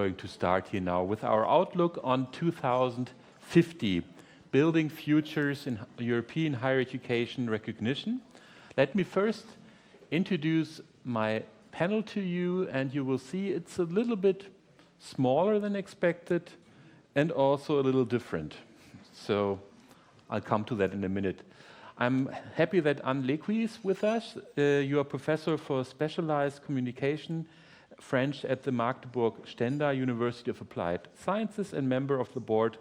Going to start here now with our outlook on 2050, building futures in European higher education recognition. Let me first introduce my panel to you, and you will see it's a little bit smaller than expected and also a little different. So I'll come to that in a minute. I'm happy that Anne Lequy is with us. You are professor for specialized communication French at the Magdeburg Stender University of Applied Sciences and member of the board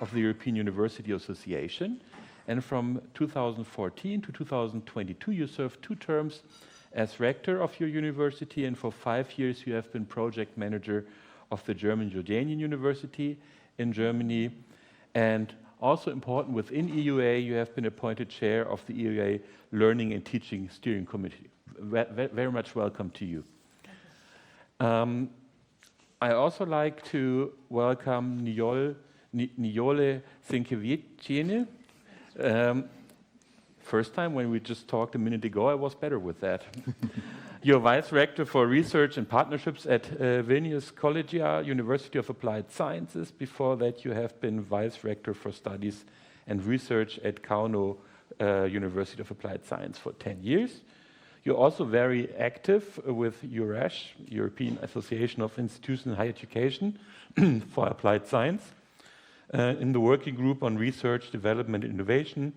of the European University Association. And from 2014 to 2022, you served 2 terms as rector of your university, and for 5 years you have been project manager of the German Jordanian University in Germany. And also important, within EUA, you have been appointed chair of the EUA Learning and Teaching Steering Committee. Very much welcome to you. I also like to welcome Nijolė Zinkevičienė. First time when we just talked a minute ago, I was better with that. You're Vice Rector for Research and Partnerships at Vilnius Collegia, University of Applied Sciences. Before that, you have been Vice Rector for Studies and Research at Kauno University of Applied Science for 10 years. You're also very active with EURASH, European Association of Institutions in Higher Education for Applied Science, in the working group on research, development, and innovation.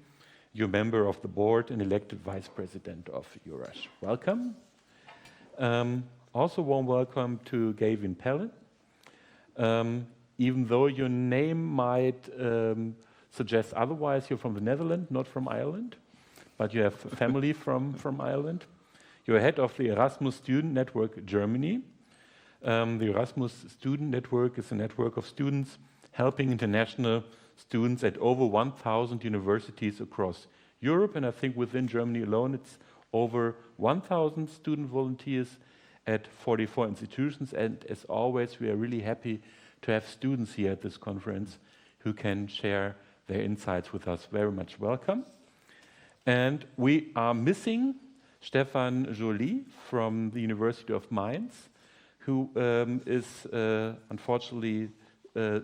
You're a member of the board and elected vice president of EURASH. Welcome. Also warm welcome to Gavin Pelan. Even though your name might suggest otherwise, you're from the Netherlands, not from Ireland, but you have family from Ireland. You're head of the Erasmus Student Network Germany. The Erasmus Student Network is a network of students helping international students at over 1,000 universities across Europe, and I think within Germany alone it's over 1,000 student volunteers at 44 institutions, and as always we are really happy to have students here at this conference who can share their insights with us. Very much welcome. And we are missing Stephan from the University of Mainz, who is unfortunately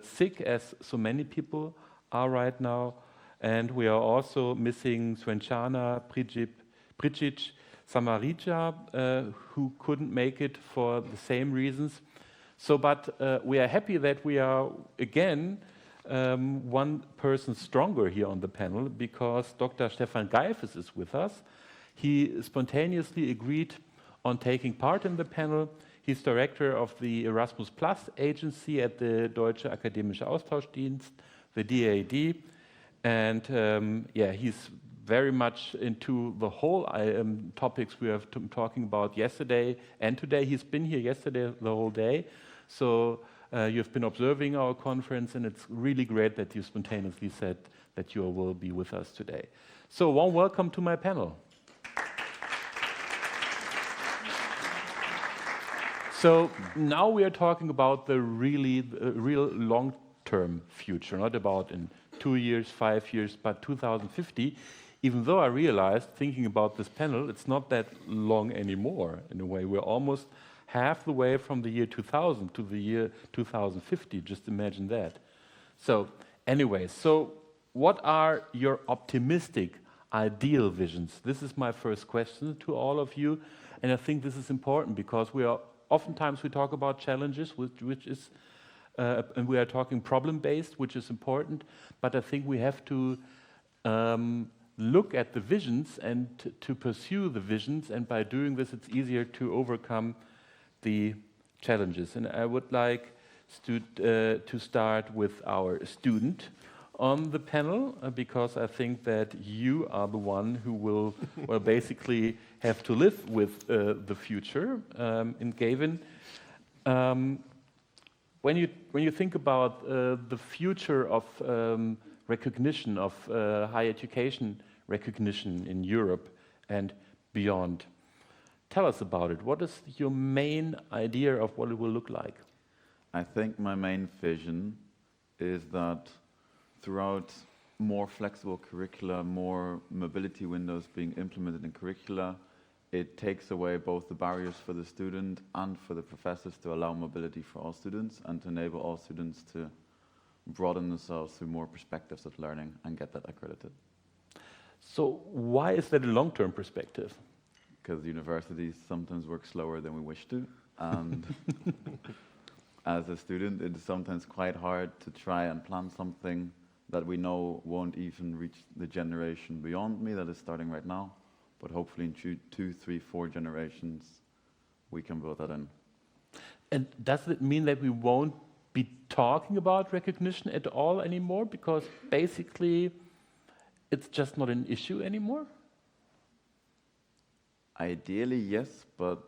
sick, as so many people are right now. And we are also missing Svenčana Pričić Samarija, who couldn't make it for the same reasons. So, but we are happy that we are again one person stronger here on the panel, because Dr. Stephan Geifes is with us. He spontaneously agreed on taking part in the panel. He's director of the Erasmus Plus agency at the Deutsche Akademische Austauschdienst, the DAD, and he's very much into the whole topics we have talking about yesterday and today. He's been here yesterday the whole day, so you've been observing our conference, and it's really great that you spontaneously said that you will be with us today. So warm welcome to my panel. So now we are talking about the real long-term future, not about in 2 years, 5 years, but 2050. Even though I realized, thinking about this panel, it's not that long anymore in a way. We're almost half the way from the year 2000 to the year 2050. Just imagine that. So anyway, so what are your optimistic, ideal visions? This is my first question to all of you, and I think this is important because oftentimes we talk about challenges, which is, and we are talking problem-based, which is important, but I think we have to look at the visions and to pursue the visions, and by doing this it's easier to overcome the challenges. And I would like to start with our student on the panel, because I think that you are the one who will basically have to live with the future. In Gavin, when you think about the future of recognition of higher education recognition in Europe and beyond, tell us about it. What is your main idea of what it will look like? I think my main vision is that throughout more flexible curricula, more mobility windows being implemented in curricula, it takes away both the barriers for the student and for the professors to allow mobility for all students and to enable all students to broaden themselves through more perspectives of learning and get that accredited. So why is that a long-term perspective? Because universities sometimes work slower than we wish to, and as a student, it is sometimes quite hard to try and plan something that we know won't even reach the generation beyond me that is starting right now, but hopefully in 2, 3, 4 generations, we can build that in. And does it mean that we won't be talking about recognition at all anymore, because basically it's just not an issue anymore? Ideally, yes, but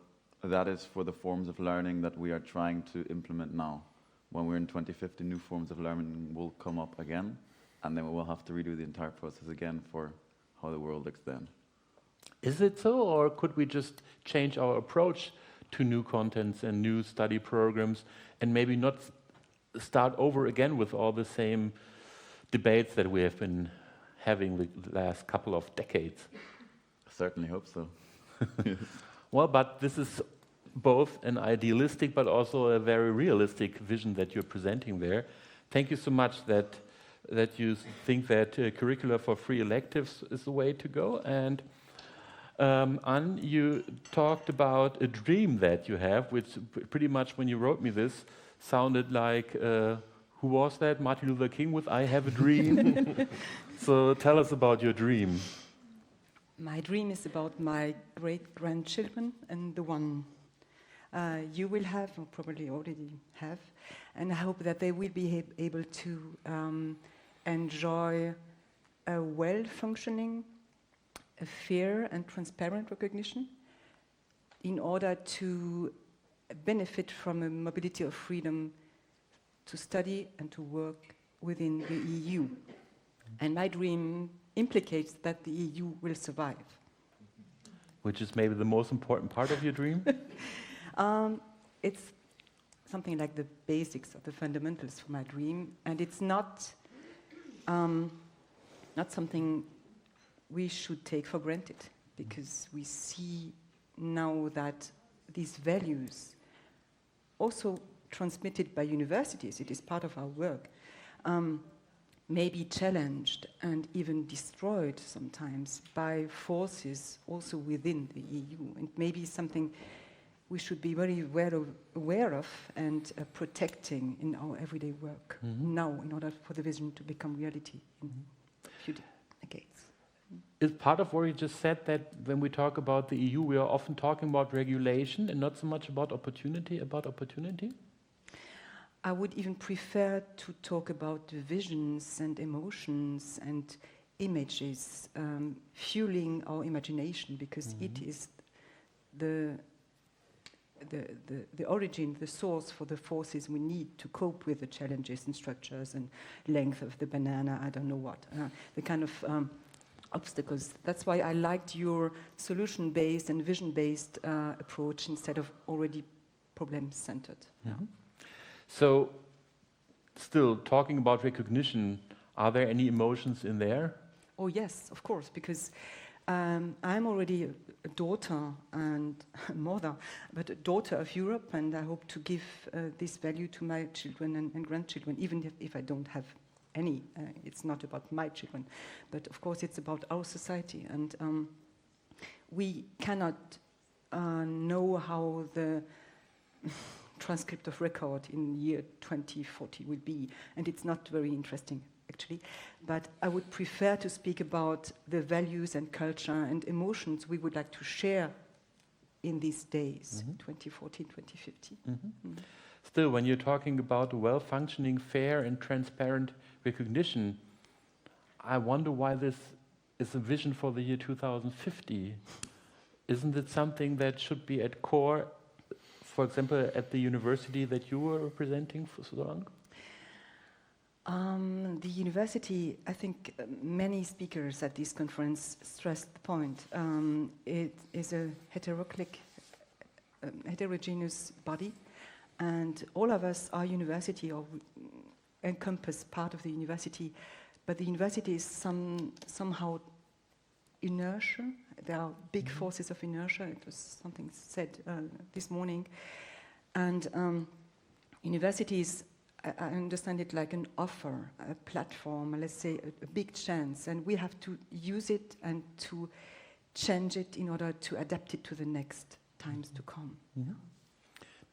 that is for the forms of learning that we are trying to implement now. When we're in 2050, new forms of learning will come up again, and then we will have to redo the entire process again for how the world looks then. Is it so, or could we just change our approach to new contents and new study programs, and maybe not start over again with all the same debates that we have been having the last couple of decades? I certainly hope so. Yes. Well, but this is both an idealistic but also a very realistic vision that you're presenting there. Thank you so much that you think that curricula for free electives is the way to go. And Anne, you talked about a dream that you have, which pretty much when you wrote me this sounded like, who was that? Martin Luther King with I Have a Dream. So tell us about your dream. My dream is about my great-grandchildren and the one you will have, or probably already have, and I hope that they will be able to enjoy a well-functioning, a fair and transparent recognition in order to benefit from a mobility of freedom to study and to work within the EU. And my dream implicates that the EU will survive. Which is maybe the most important part of your dream? It's something like the basics of the fundamentals for my dream, and it's not something we should take for granted, because we see now that these values, also transmitted by universities, it is part of our work, may be challenged and even destroyed sometimes by forces also within the EU. And maybe something we should be very aware of and protecting in our everyday work now, in order for the vision to become reality in a few decades. Is part of what you just said that when we talk about the EU, we are often talking about regulation and not so much about opportunity, I would even prefer to talk about visions and emotions and images fueling our imagination, because it is the origin, the source for the forces we need to cope with the challenges and structures and length of the banana, I don't know what, the kind of obstacles. That's why I liked your solution-based and vision-based approach instead of already problem-centered. So, still talking about recognition, are there any emotions in there? Oh yes, of course, because I'm already a daughter and a mother, but a daughter of Europe, and I hope to give this value to my children and grandchildren, even if I don't have any. It's not about my children, but of course it's about our society, and we cannot know how the transcript of record in year 2040 will be, and it's not very interesting actually, but I would prefer to speak about the values and culture and emotions we would like to share in these days, 2040, 2050. Still, when you're talking about well-functioning, fair and transparent recognition, I wonder why this is a vision for the year 2050. Isn't it something that should be at core, for example, at the university that you were representing for so long? The university, I think many speakers at this conference stressed the point. It is a heterogeneous body, and all of us are university or encompass part of the university, but the university is somehow inertia. There are big forces of inertia. It was something said this morning. And universities, I understand it like an offer, a platform, let's say a big chance, and we have to use it and to change it in order to adapt it to the next times to come.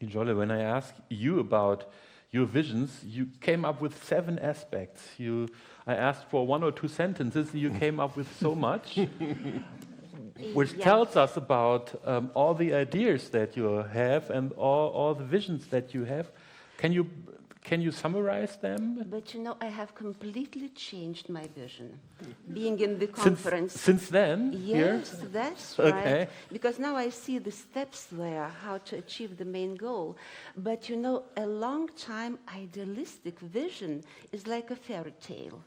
Nijolė, when I asked you about your visions, you came up with 7 aspects. I asked for 1 or 2 sentences, you came up with so much, which tells us about all the ideas that you have and all the visions that you have. Can you summarize them? But you know, I have completely changed my vision. Being in the conference. Since then? Yes, here? that's right. Okay. Because now I see the steps there, how to achieve the main goal. But you know, a long time idealistic vision is like a fairy tale.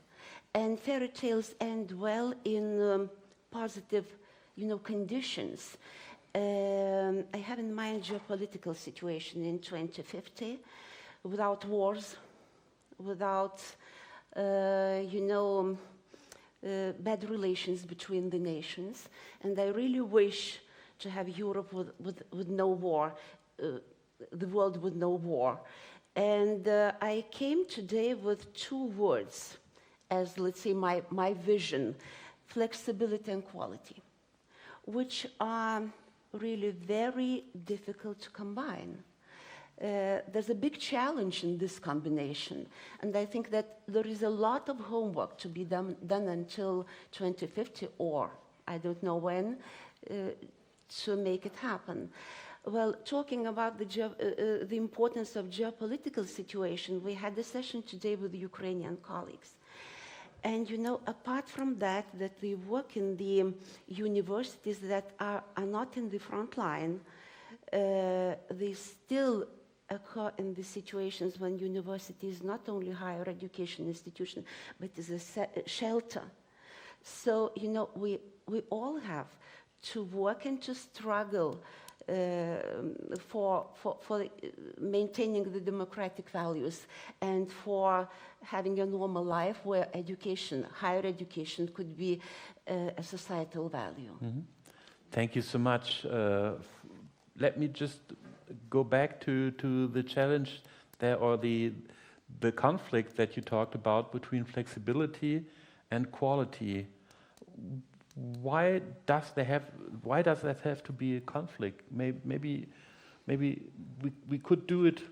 And fairy tales end well in positive, you know, conditions. I have in mind geopolitical situation in 2050. Without wars, without, bad relations between the nations. And I really wish to have Europe with no war, the world with no war. And I came today with 2 words as, let's say, my vision: flexibility and quality, which are really very difficult to combine. There's a big challenge in this combination, and I think that there is a lot of homework to be done until 2050, or I don't know when, to make it happen. Well, talking about the importance of geopolitical situation, we had a session today with Ukrainian colleagues. And you know, apart from that we work in the universities that are not in the front line, they still occur in the situations when university is not only higher education institution, but is a shelter. So, you know, we all have to work and to struggle for maintaining the democratic values and for having a normal life where education, higher education, could be a societal value. Mm-hmm. Thank you so much. Let me just go back to the challenge there, or the conflict that you talked about between flexibility and quality. Why does that have to be a conflict? Maybe we could do it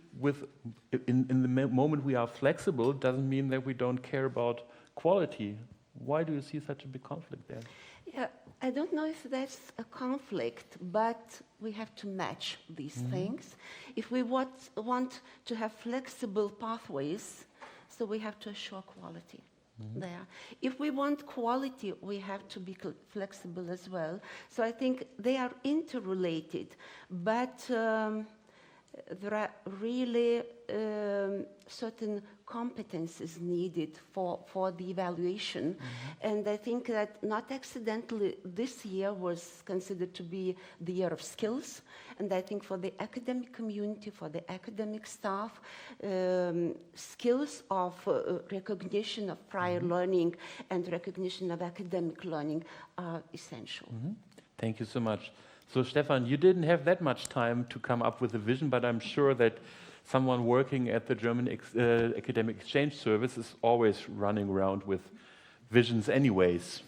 in the moment we are flexible. Doesn't mean that we don't care about quality. Why do you see such a big conflict there? Yeah, I don't know if that's a conflict, but we have to match these things. If we want to have flexible pathways, so we have to assure quality there. If we want quality, we have to be flexible as well. So I think they are interrelated, but there are really certain competences needed for the evaluation. And I think that not accidentally this year was considered to be the year of skills. And I think for the academic community, for the academic staff, skills of recognition of prior learning and recognition of academic learning are essential. Thank you so much. So, Stephan, you didn't have that much time to come up with a vision, but I'm sure that someone working at the German Academic Exchange Service is always running around with visions anyways.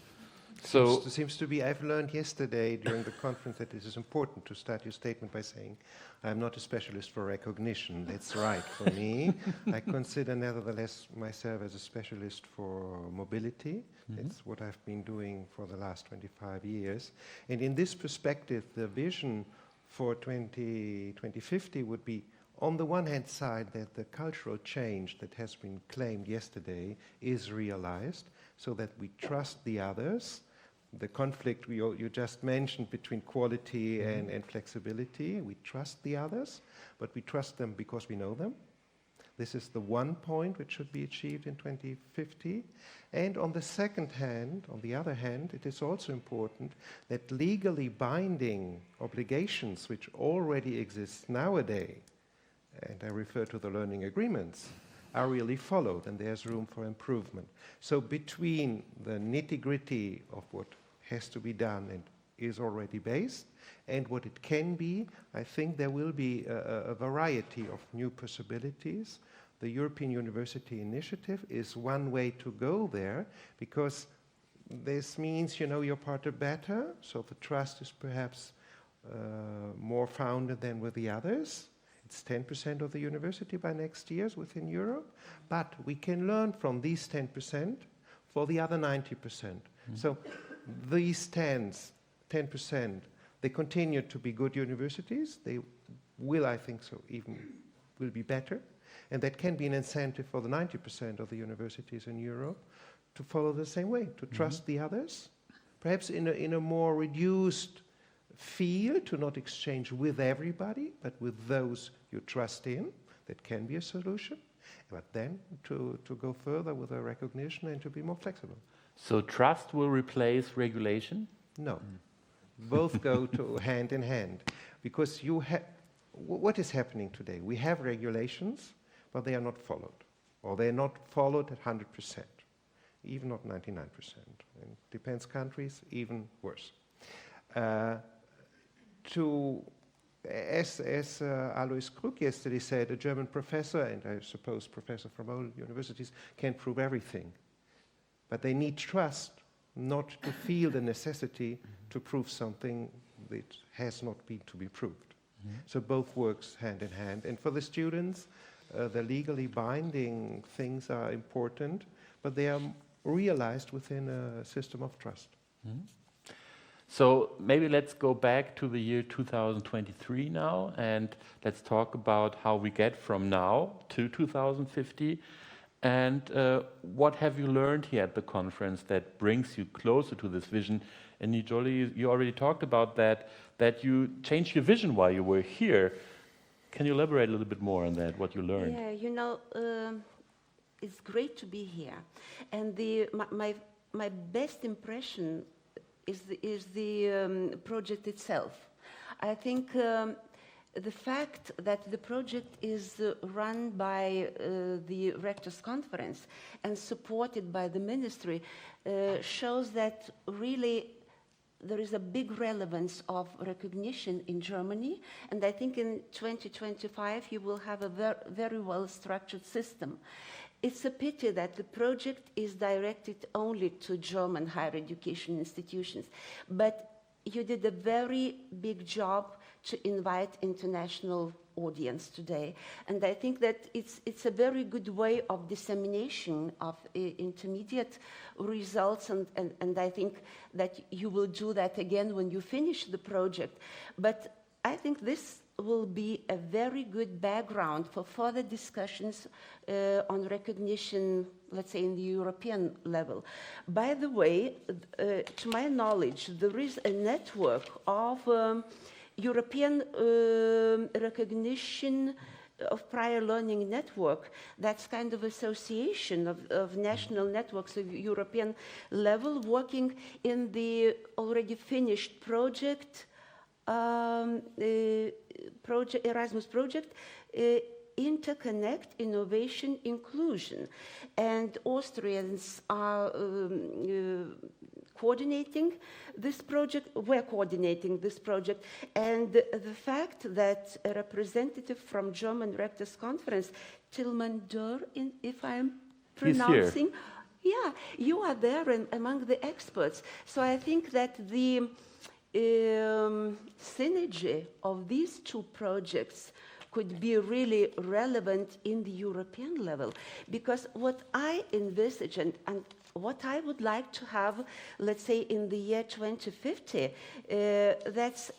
So seems to be, I've learned yesterday during the conference that it is important to start your statement by saying, I'm not a specialist for recognition. That's right for me. I consider nevertheless myself as a specialist for mobility. That's what I've been doing for the last 25 years. And in this perspective, the vision for 2050 would be, on the one hand side, that the cultural change that has been claimed yesterday is realized, so that we trust the others. The conflict you just mentioned between quality and flexibility, we trust the others, but we trust them because we know them. This is the one point which should be achieved in 2050. And on the other hand, it is also important that legally binding obligations which already exist nowadays, and I refer to the learning agreements, are really followed, and there's room for improvement. So between the nitty-gritty of what has to be done and is already based, and what it can be. I think there will be a variety of new possibilities. The European University Initiative is one way to go there, because this means you know your partner better, so the trust is perhaps more founded than with the others. It's 10% of the university by next year within Europe, but we can learn from these 10% for the other 90%. So these 10%, they continue to be good universities. They will, I think so, even will be better. And that can be an incentive for the 90% of the universities in Europe to follow the same way, to trust the others, perhaps in a more reduced field, to not exchange with everybody, but with those you trust in. That can be a solution. But then to go further with a recognition and to be more flexible. So trust will replace regulation? No. Both go to hand in hand. Because you what is happening today? We have regulations, but they are not followed. Or they are not followed at 100%, even not 99%. And depends countries, even worse. As Alois Krug yesterday said, a German professor, and I suppose professors from all universities, can't prove everything. But they need trust not to feel the necessity to prove something that has not been to be proved. So both works hand in hand. And for the students, the legally binding things are important, but they are realized within a system of trust. So maybe let's go back to the year 2023 now, and let's talk about how we get from now to 2050. And what have you learned here at the conference that brings you closer to this vision? And Nijolė, you already talked about that you changed your vision while you were here. Can you elaborate a little bit more on that, what you learned? Yeah, you know, it's great to be here. And my best impression is the project itself. I think the fact that the project is run by the Rectors' Conference and supported by the ministry shows that really there is a big relevance of recognition in Germany, and I think in 2025 you will have a very well-structured system. It's a pity that the project is directed only to German higher education institutions, but you did a very big job to invite international audience today. And I think that it's a very good way of dissemination of intermediate results, and I think that you will do that again when you finish the project. But I think this will be a very good background for further discussions on recognition, let's say, in the European level. By the way, to my knowledge, there is a network of European recognition of prior learning network. That's kind of association of national networks of European level working in the already finished project, Erasmus project, Interconnect, Innovation, Inclusion. And Austrians are coordinating this project, we're coordinating this project, and the fact that a representative from German Rectors' Conference, Tilman Dörr, if I'm pronouncing, yeah, you are there and among the experts. So I think that the synergy of these two projects could be really relevant in the European level, because what I envisage and what I would like to have, let's say, in the year 2050, that's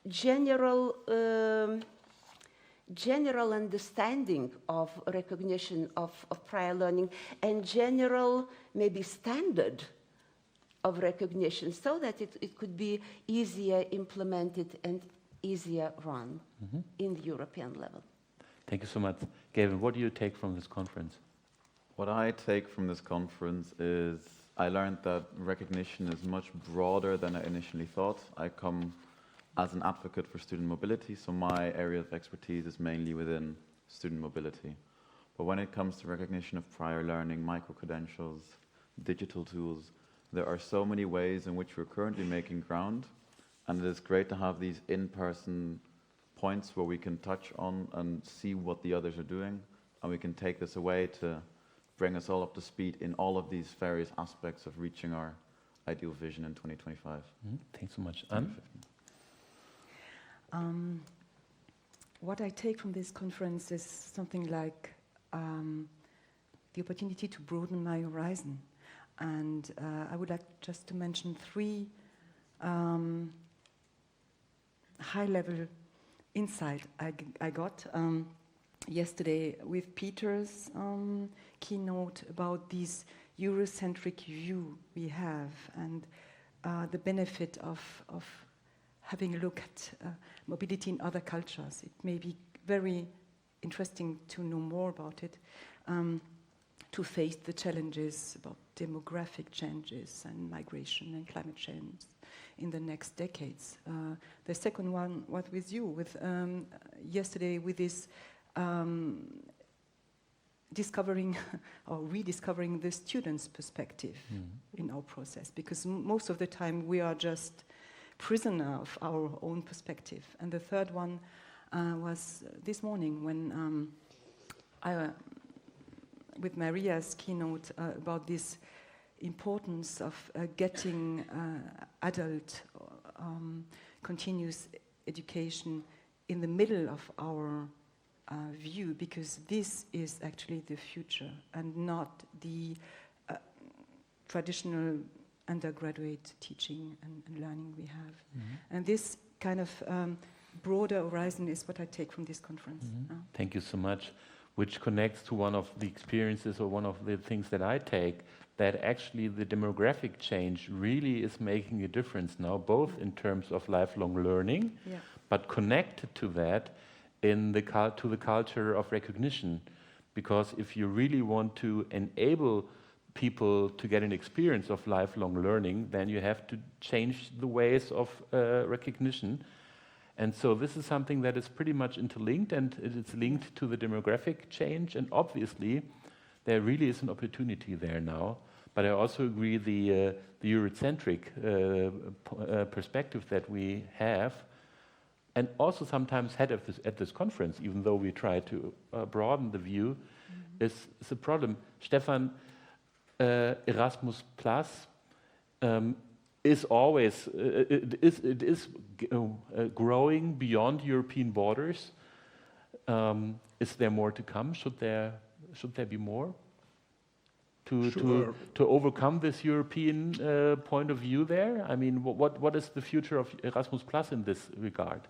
general understanding of recognition of prior learning and general, maybe, standard of recognition, so that it could be easier implemented and easier run in the European level. Thank you so much. Gavin, what do you take from this conference? What I take from this conference is I learned that recognition is much broader than I initially thought. I come as an advocate for student mobility, so my area of expertise is mainly within student mobility. But when it comes to recognition of prior learning, micro-credentials, digital tools, there are so many ways in which we're currently making ground, and it is great to have these in-person points where we can touch on and see what the others are doing, and we can take this away to bring us all up to speed in all of these various aspects of reaching our ideal vision in 2025. Thanks so much. Anne? What I take from this conference is something like the opportunity to broaden my horizon. And I would like just to mention 3 high-level insight I got yesterday with Peter's keynote about this Eurocentric view we have and the benefit of having a look at mobility in other cultures. It may be very interesting to know more about it, to face the challenges about demographic changes and migration and climate change in the next decades. The second one was with you, with yesterday with this discovering or rediscovering the student's perspective in our process, because most of the time we are just prisoner of our own perspective. And the third one was this morning when with Maria's keynote about this importance of getting adult continuous education in the middle of our view, because this is actually the future and not the traditional undergraduate teaching and learning we have. And this kind of broader horizon is what I take from this conference. Thank you so much. Which connects to one of the experiences or one of the things that I take, that actually the demographic change really is making a difference now, both in terms of lifelong learning, but connected to that in the to the culture of recognition. Because if you really want to enable people to get an experience of lifelong learning, then you have to change the ways of recognition. And so this is something that is pretty much interlinked, and it's linked to the demographic change, and obviously there really is an opportunity there now. But I also agree the Eurocentric perspective that we have, and also sometimes had at this conference, even though we try to broaden the view, is a problem. Stephan, Erasmus Plus is always it is growing beyond European borders. Is there more to come? Should there be more to overcome this European point of view there? I mean, what is the future of Erasmus Plus in this regard?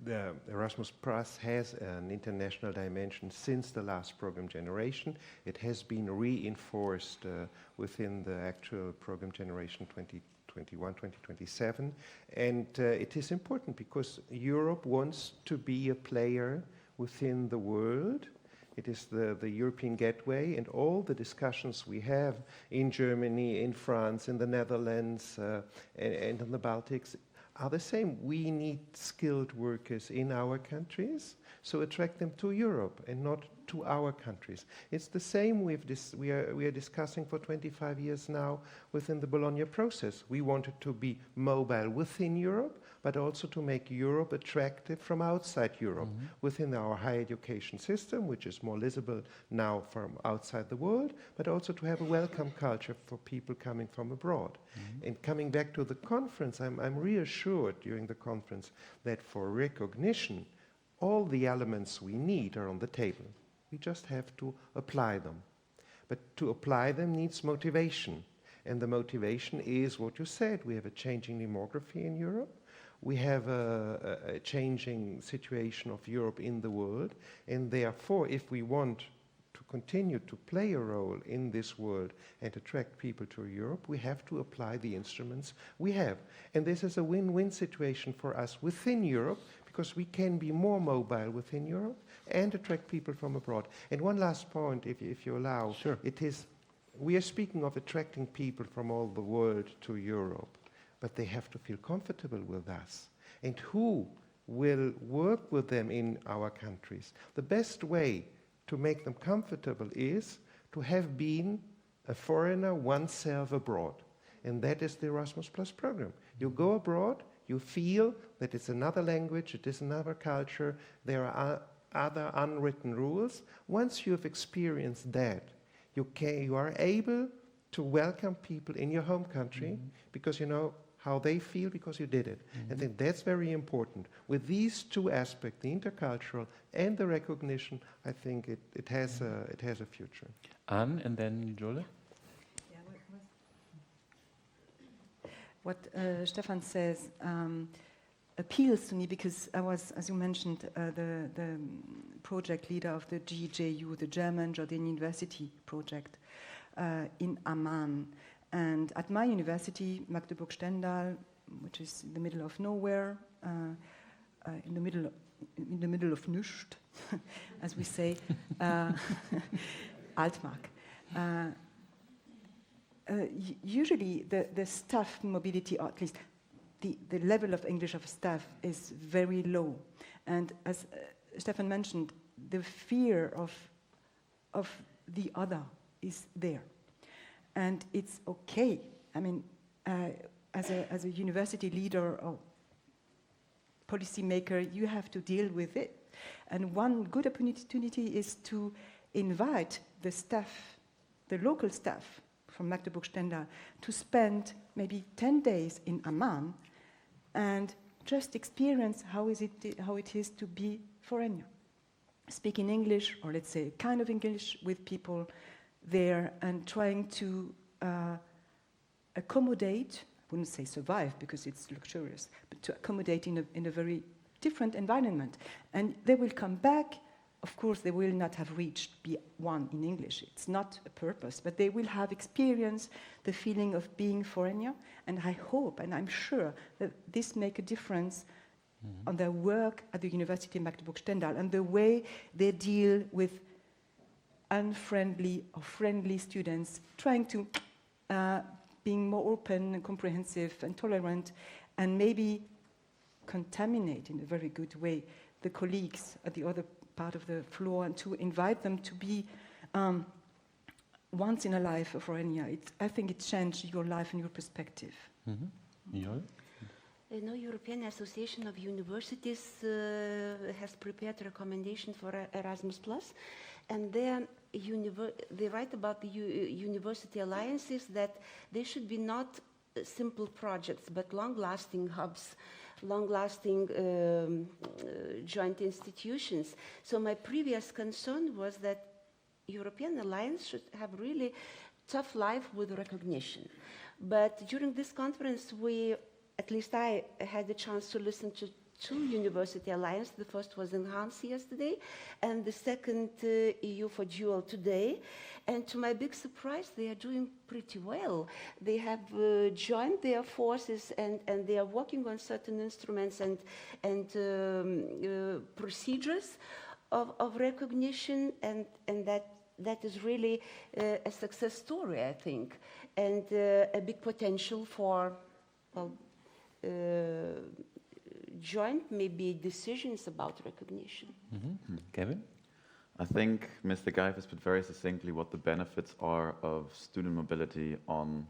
The Erasmus Plus has an international dimension since the last program generation. It has been reinforced within the actual program generation 2021-2027. And it is important because Europe wants to be a player within the world. It is the European gateway, and all the discussions we have in Germany, in France, in the Netherlands, and in the Baltics are the same. We need skilled workers in our countries, so attract them to Europe and not to our countries. It's the same with this. We are discussing for 25 years now within the Bologna process. We wanted to be mobile within Europe, but also to make Europe attractive from outside Europe within our higher education system, which is more visible now from outside the world, but also to have a welcome culture for people coming from abroad. And coming back to the conference, I'm reassured during the conference that for recognition, all the elements we need are on the table. We just have to apply them. But to apply them needs motivation. And the motivation is what you said. We have a changing demography in Europe. We have a changing situation of Europe in the world. And therefore, if we want to continue to play a role in this world and attract people to Europe, we have to apply the instruments we have. And this is a win-win situation for us within Europe, because we can be more mobile within Europe and attract people from abroad. And one last point, if you allow. Sure. It is, we are speaking of attracting people from all the world to Europe, but they have to feel comfortable with us. And who will work with them in our countries? The best way to make them comfortable is to have been a foreigner oneself abroad. And that is the Erasmus Plus program. You go abroad, you feel that it's another language, it is another culture, there are other unwritten rules. Once you have experienced that, you are able to welcome people in your home country because you know how they feel because you did it. I think that's very important. With these two aspects, the intercultural and the recognition, I think it has a future. Anne and then Nijolė. What Stephan says appeals to me because I was, as you mentioned, the project leader of the GJU, the German Jordanian University project in Amman. And at my university, Magdeburg-Stendal, which is in the middle of nowhere, in the middle of nichts, as we say, Altmark. Usually the staff mobility, or at least the level of English of staff is very low. And as Stephan mentioned, the fear of the other is there. And it's okay. I mean, as a university leader or policy maker, you have to deal with it. And one good opportunity is to invite the staff, the local staff from Magdeburg-Stendal, to spend maybe 10 days in Amman and just experience how it is to be foreigner. Speaking English, or let's say kind of English, with people there and trying to accommodate, I wouldn't say survive because it's luxurious, but to accommodate in a very different environment. And they will come back. Of course, they will not have reached B1 in English. It's not a purpose, but they will have experienced the feeling of being foreigner. And I hope, and I'm sure, that this make a difference on their work at the University of Magdeburg-Stendal and the way they deal with unfriendly or friendly students, trying to being more open and comprehensive and tolerant, and maybe contaminate in a very good way the colleagues at the other part of the floor, and to invite them to be once in a life a foreigner. I think it changed your life and your perspective. Nijolė? I know European Association of Universities has prepared a recommendation for Erasmus+, and then they write about the university alliances that they should be not simple projects, but long-lasting hubs, long-lasting joint institutions. So my previous concern was that European alliance should have really tough life with recognition. But during this conference, at least I had the chance to listen to two university alliances. The first was in Hans yesterday, and the second EU for Dual today. And to my big surprise, they are doing pretty well. They have joined their forces, and they are working on certain instruments and procedures of recognition, and that is really a success story, I think, and a big potential for, well, joint maybe decisions about recognition. Gavin? I think Mr. Geifes put very succinctly what the benefits are of student mobility on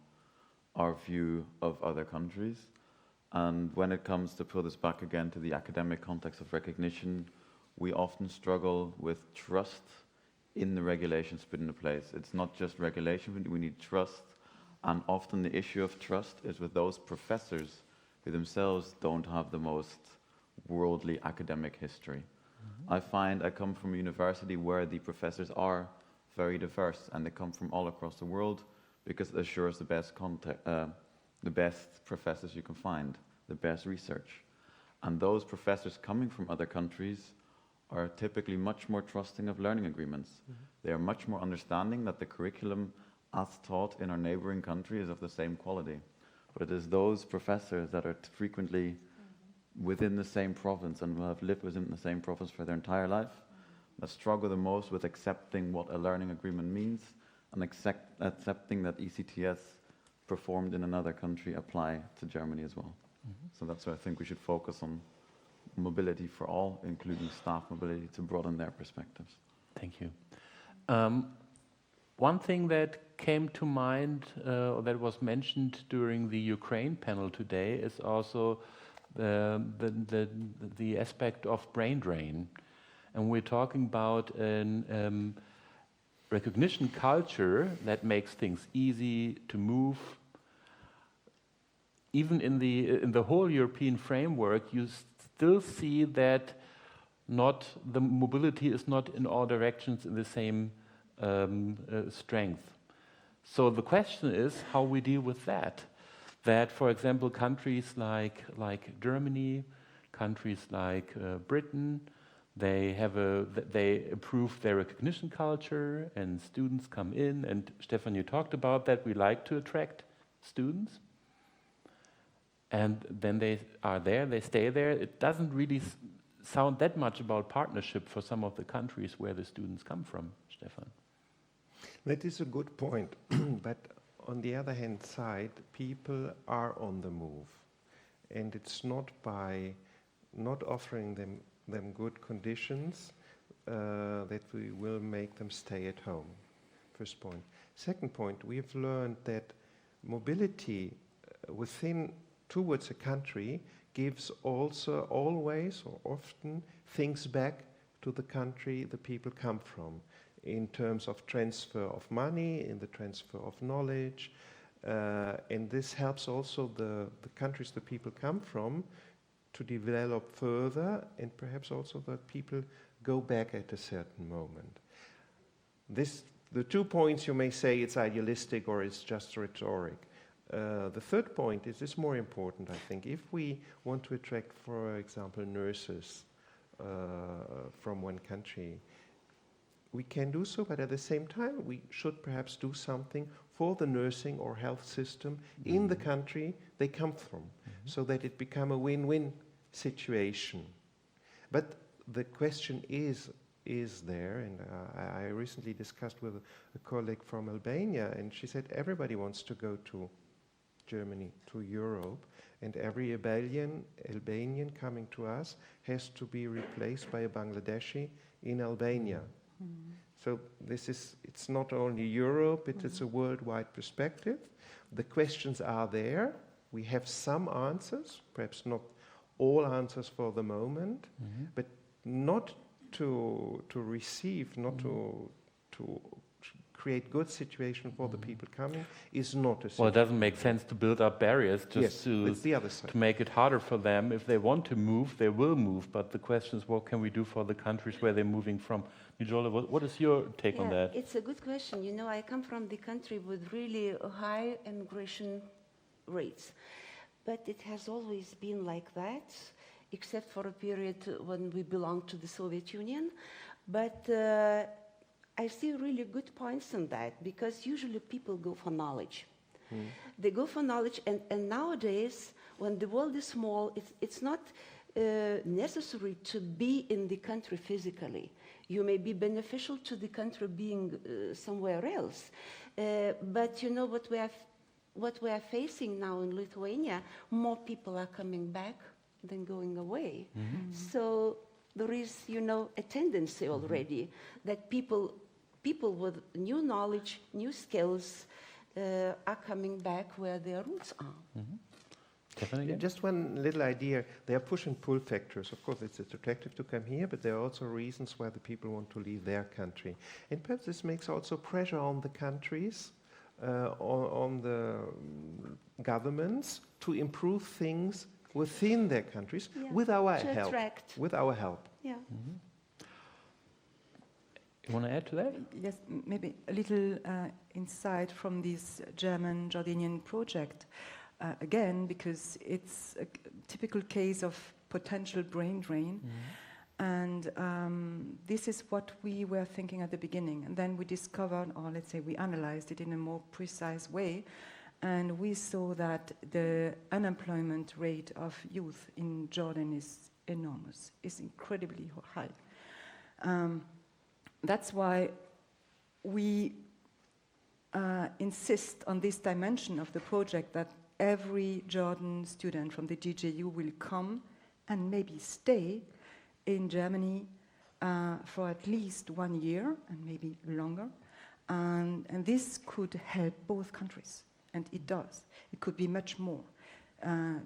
our view of other countries. And when it comes to pull this back again to the academic context of recognition, we often struggle with trust in the regulations put into place. It's not just regulation, we need trust. And often the issue of trust is with those professors who themselves don't have the most worldly academic history. I find I come from a university where the professors are very diverse, and they come from all across the world because it assures the best professors you can find, the best research. And those professors coming from other countries are typically much more trusting of learning agreements. They are much more understanding that the curriculum as taught in our neighboring country is of the same quality. But it is those professors that are frequently within the same province and will have lived within the same province for their entire life that struggle the most with accepting what a learning agreement means and accepting that ECTS performed in another country apply to Germany as well. So that's why I think we should focus on mobility for all, including staff mobility, to broaden their perspectives. Thank you. One thing that came to mind, or that was mentioned during the Ukraine panel today, is also the aspect of brain drain. And we're talking about an recognition culture that makes things easy to move. Even in the whole European framework, you still see that the mobility is not in all directions in the same strength. So the question is how we deal with that. That, for example, countries like Germany, countries like Britain, they improve their recognition culture, and students come in. And Stephan, you talked about that. We like to attract students, and then they are there. They stay there. It doesn't really sound that much about partnership for some of the countries where the students come from, Stephan. That is a good point, but on the other hand side, people are on the move, and it's not by not offering them good conditions that we will make them stay at home. First point. Second point, we've learned that mobility towards a country gives also always or often things back to the country the people come from, in terms of transfer of money, in the transfer of knowledge, and this helps also the countries the people come from to develop further, and perhaps also that people go back at a certain moment. The 2 points you may say it's idealistic or it's just rhetoric. The third point is more important, I think. If we want to attract, for example, nurses from one country, we can do so, but at the same time, we should perhaps do something for the nursing or health system in the country they come from, so that it become a win-win situation. But the question is there, and I recently discussed with a colleague from Albania, and she said everybody wants to go to Germany, to Europe, and every Albanian coming to us has to be replaced by a Bangladeshi in Albania. So it's not only Europe, it's a worldwide perspective. The questions are there. We have some answers, perhaps not all answers for the moment, but not to receive, not to create good situation for the people coming is not a situation. Well, it doesn't make sense to build up barriers just to make it harder for them. If they want to move, they will move. But the question is, what can we do for the countries where they're moving from? Nijolė, what is your take on that? It's a good question. You know, I come from the country with really high immigration rates. But it has always been like that, except for a period when we belonged to the Soviet Union. But I see really good points on that, because usually people go for knowledge. They go for knowledge, and nowadays, when the world is small, it's not necessary to be in the country physically. You may be beneficial to the country being somewhere else. But you know what we are facing now in Lithuania, more people are coming back than going away. So there is, you know, a tendency already that people with new knowledge, new skills are coming back where their roots are. Just one little idea. There are push and pull factors. Of course, it's attractive to come here, but there are also reasons why the people want to leave their country. And perhaps this makes also pressure on the countries, on the governments to improve things within their countries with our help. With our help. Yeah. You want to add to that? Yes, maybe a little insight from this German-Jordanian project. Again, because it's a typical case of potential brain drain. And this is what we were thinking at the beginning. And then we discovered, or let's say we analyzed it in a more precise way. And we saw that the unemployment rate of youth in Jordan is enormous, is incredibly high. That's why we insist on this dimension of the project, that every Jordan student from the DJU will come and maybe stay in Germany for at least 1 year and maybe longer, And this could help both countries, and it does. It could be much more,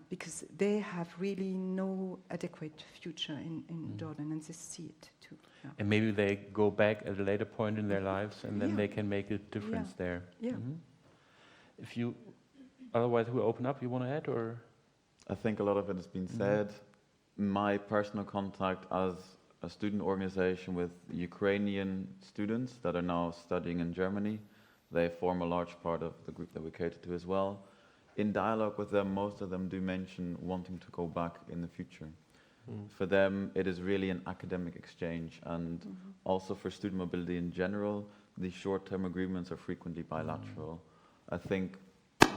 because they have really no adequate future in Jordan, and they see it too. Yeah. And maybe they go back at a later point in their lives, and then they can make a difference there. Yeah. If you, otherwise we open up. You want to add, or? I think a lot of it has been said. My personal contact as a student organization with Ukrainian students that are now studying in Germany, they form a large part of the group that we cater to as well. In dialogue with them, most of them do mention wanting to go back in the future. For them, it is really an academic exchange, and also for student mobility in general, these short-term agreements are frequently bilateral. I think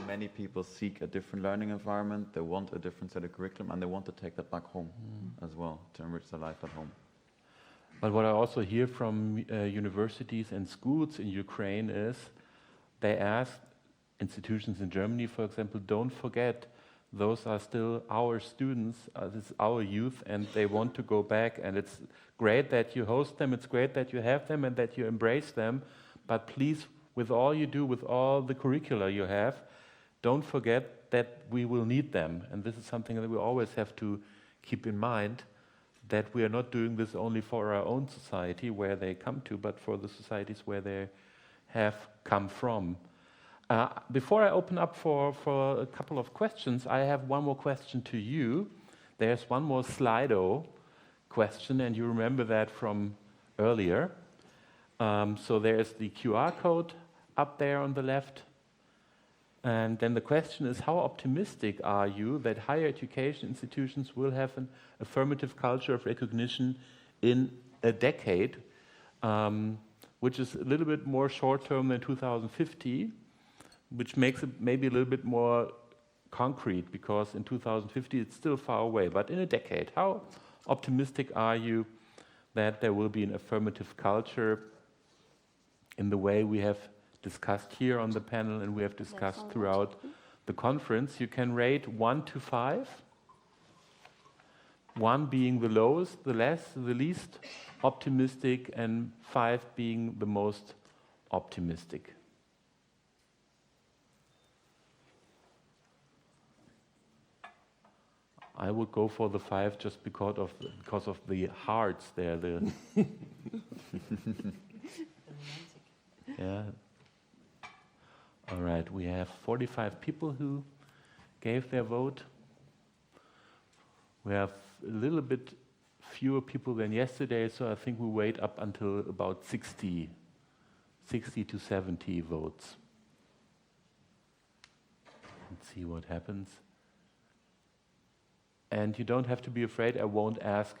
many people seek a different learning environment, they want a different set of curriculum, and they want to take that back home as well, to enrich their life at home. But what I also hear from universities and schools in Ukraine is they ask institutions in Germany, for example, don't forget, those are still our students, this is our youth, and they want to go back, and it's great that you host them, it's great that you have them and that you embrace them, but please, with all you do, with all the curricula you have, don't forget that we will need them. And this is something that we always have to keep in mind, that we are not doing this only for our own society where they come to, but for the societies where they have come from. Before I open up for a couple of questions, I have one more question to you. There's one more Slido question, and you remember that from earlier. So there's the QR code up there on the left. And then the question is, how optimistic are you that higher education institutions will have an affirmative culture of recognition in a decade, which is a little bit more short-term than 2050, which makes it maybe a little bit more concrete, because in 2050 it's still far away. But in a decade, how optimistic are you that there will be an affirmative culture in the way we have discussed here on the panel and we have discussed throughout the conference? You can rate 1 to 5. 1 being the lowest, the least optimistic, and 5 being the most optimistic. I would go for the 5 just because of the hearts there. Yeah. All right, we have 45 people who gave their vote. We have a little bit fewer people than yesterday, so I think we wait up until about 60 to 70 votes. Let's see what happens. And you don't have to be afraid, I won't ask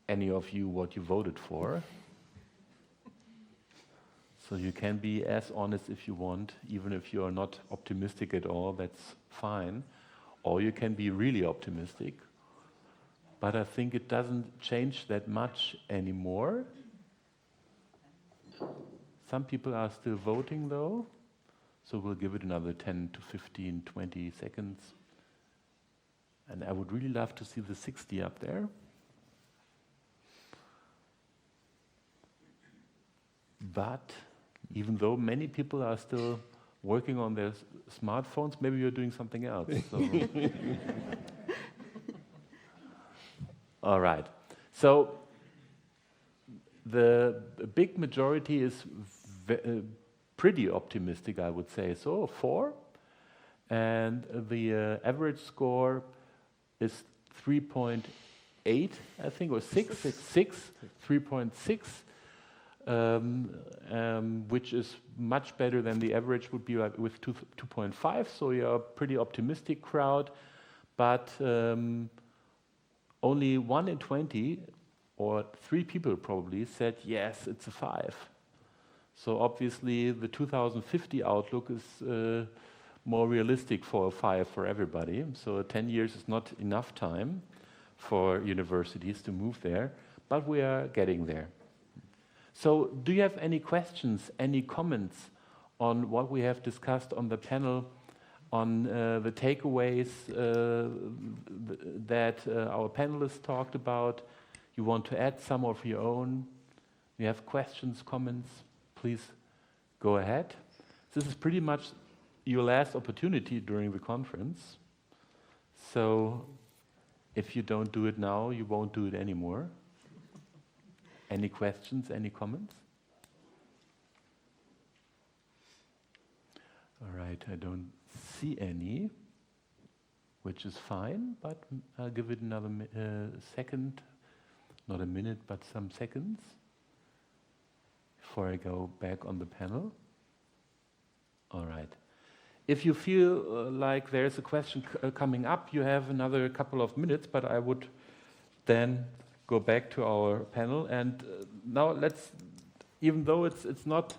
any of you what you voted for. So you can be as honest if you want, even if you are not optimistic at all, that's fine. Or you can be really optimistic. But I think it doesn't change that much anymore. Some people are still voting though, so we'll give it another 10 to 15, 20 seconds. And I would really love to see the 60 up there. But even though many people are still working on their smartphones, maybe you're doing something else. So. All right. So the big majority is pretty optimistic, I would say. So 4. And the average score is 3.8, I think, or 6. It's 6, 3.6, which is much better than the average would be like with 2.5. So you're a pretty optimistic crowd, but only 1 in 20, or 3 people probably, said yes, it's a 5. So obviously the 2050 outlook is more realistic for a 5 for everybody. So 10 years is not enough time for universities to move there, but we are getting there. So do you have any questions, any comments on what we have discussed on the panel, on the takeaways that our panelists talked about? You want to add some of your own? You have questions, comments? Please go ahead. This is pretty much your last opportunity during the conference. So if you don't do it now, you won't do it anymore. Any questions, any comments? All right, I don't see any, which is fine, but I'll give it another second, not a minute, but some seconds before I go back on the panel. All right. If you feel like there's a question coming up, you have another couple of minutes, but I would then go back to our panel. And now let's, even though it's not,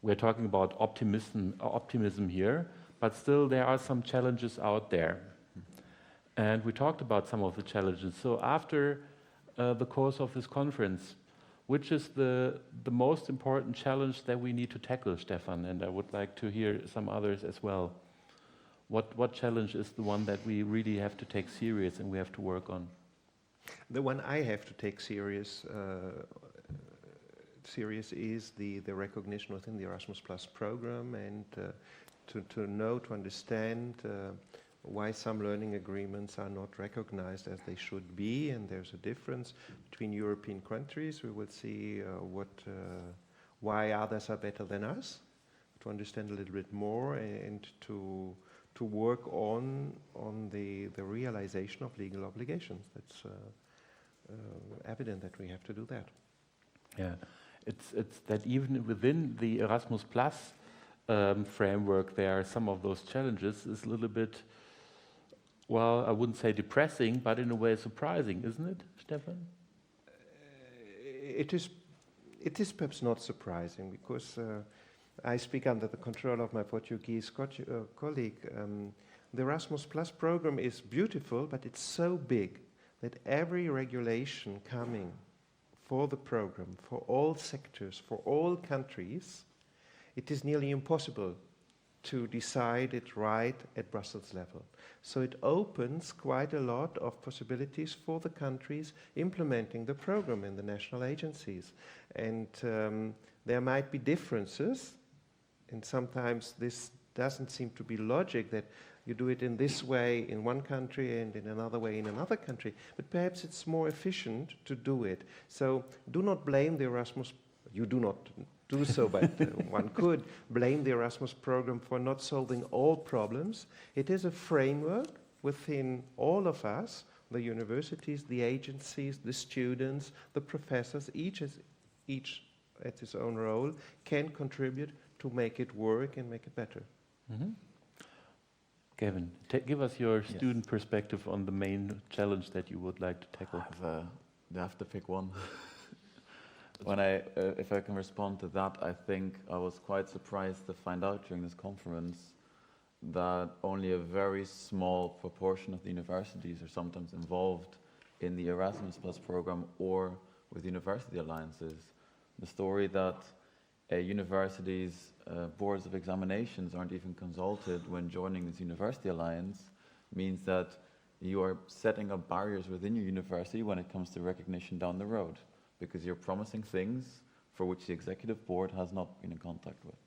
we're talking about optimism here, but still there are some challenges out there. And we talked about some of the challenges. So after the course of this conference, which is the most important challenge that we need to tackle, Stephan? And I would like to hear some others as well. What challenge is the one that we really have to take serious and we have to work on? The one I have to take serious is the recognition within the Erasmus Plus program, and to understand why some learning agreements are not recognized as they should be, and there's a difference between European countries. We will see why others are better than us, to understand a little bit more, and to work on the realization of legal obligations. That's evident that we have to do that. Yeah, it's that even within the Erasmus Plus framework, there are some of those challenges. Is a little bit, well, I wouldn't say depressing, but in a way surprising, isn't it, Stephan? It is perhaps not surprising, because I speak under the control of my Portuguese colleague. The Erasmus Plus program is beautiful, but it's so big that every regulation coming for the program, for all sectors, for all countries, it is nearly impossible to decide it right at Brussels level. So it opens quite a lot of possibilities for the countries implementing the program in the national agencies. And there might be differences, and sometimes this doesn't seem to be logic, that you do it in this way in one country and in another way in another country, but perhaps it's more efficient to do it. So do not blame the Erasmus, you do not do so, but one could blame the Erasmus program for not solving all problems. It is a framework within all of us, the universities, the agencies, the students, the professors, each at his own role can contribute to make it work and make it better. Mm-hmm. Gavin, give us your student perspective on the main challenge that you would like to tackle. I have to pick one. If I can respond to that, I think I was quite surprised to find out during this conference that only a very small proportion of the universities are sometimes involved in the Erasmus Plus program or with university alliances. The story that universities' boards of examinations aren't even consulted when joining this university alliance means that you are setting up barriers within your university when it comes to recognition down the road, because you're promising things for which the executive board has not been in contact with.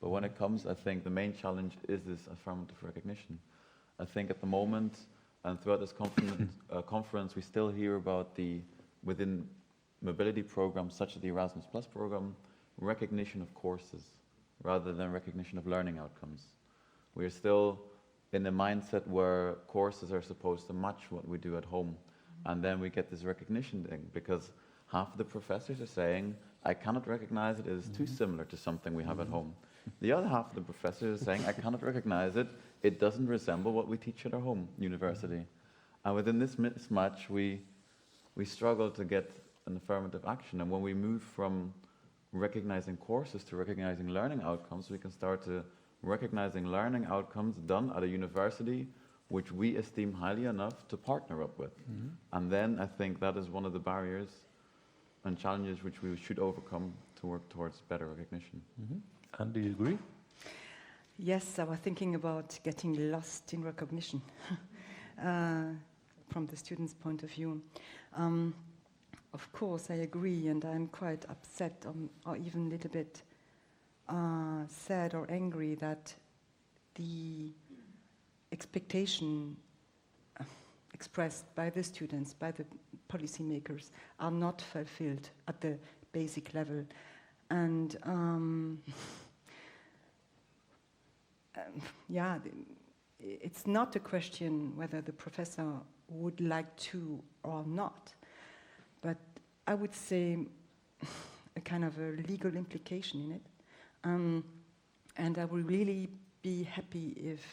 But when it comes, I think the main challenge is this affirmative recognition. I think at the moment, and throughout this conference, we still hear about within mobility programs such as the Erasmus Plus program, recognition of courses rather than recognition of learning outcomes. We are still in the mindset where courses are supposed to match what we do at home. And then we get this recognition thing, because half of the professors are saying, I cannot recognize it, it is too similar to something we have at home. The other half of the professors are saying, I cannot recognize it, it doesn't resemble what we teach at our home university. And within this mismatch, we struggle to get an affirmative action. And when we move from recognizing courses to recognizing learning outcomes, we can start to recognizing learning outcomes done at a university which we esteem highly enough to partner up with. Mm-hmm. And then I think that is one of the barriers and challenges which we should overcome to work towards better recognition. Mm-hmm. And do you agree? Yes, I was thinking about getting lost in recognition from the student's point of view. of course, I agree, and I'm quite upset or even a little bit sad or angry that the expectation expressed by the students, by the policymakers, are not fulfilled at the basic level. And yeah, it's not a question whether the professor would like to or not, but I would say a kind of a legal implication in it. And I would really be happy if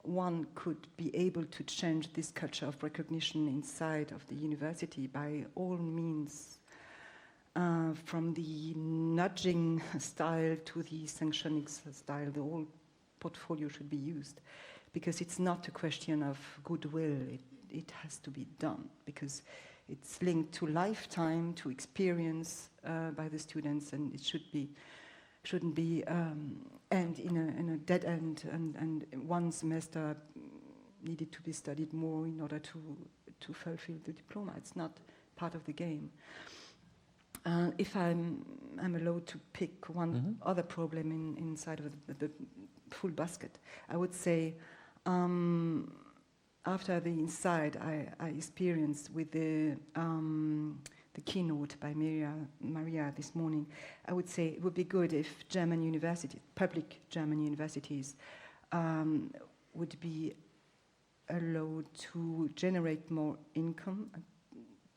one could be able to change this culture of recognition inside of the university by all means, from the nudging style to the sanctioning style. The whole portfolio should be used, because it's not a question of goodwill. It has to be done, because it's linked to lifetime, to experience by the students, and it shouldn't be end in a dead end, and one semester needed to be studied more in order to fulfill the diploma. It's not part of the game. If I'm allowed to pick one other problem inside of the full basket, I would say after the insight I experienced with the keynote by Maria this morning, I would say it would be good if German universities, public German universities, would be allowed to generate more income,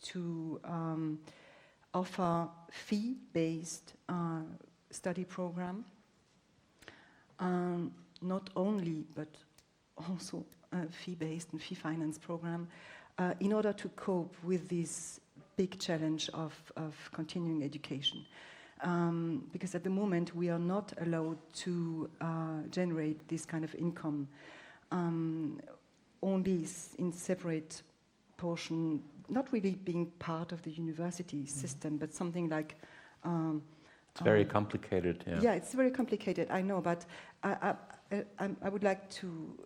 to offer fee-based study program, not only but also fee-based and fee-finance program, in order to cope with this big challenge of continuing education. Because at the moment we are not allowed to generate this kind of income only in separate portion, not really being part of the university system, but something like... it's very complicated, yeah. Yeah, it's very complicated, I know, but I would like to...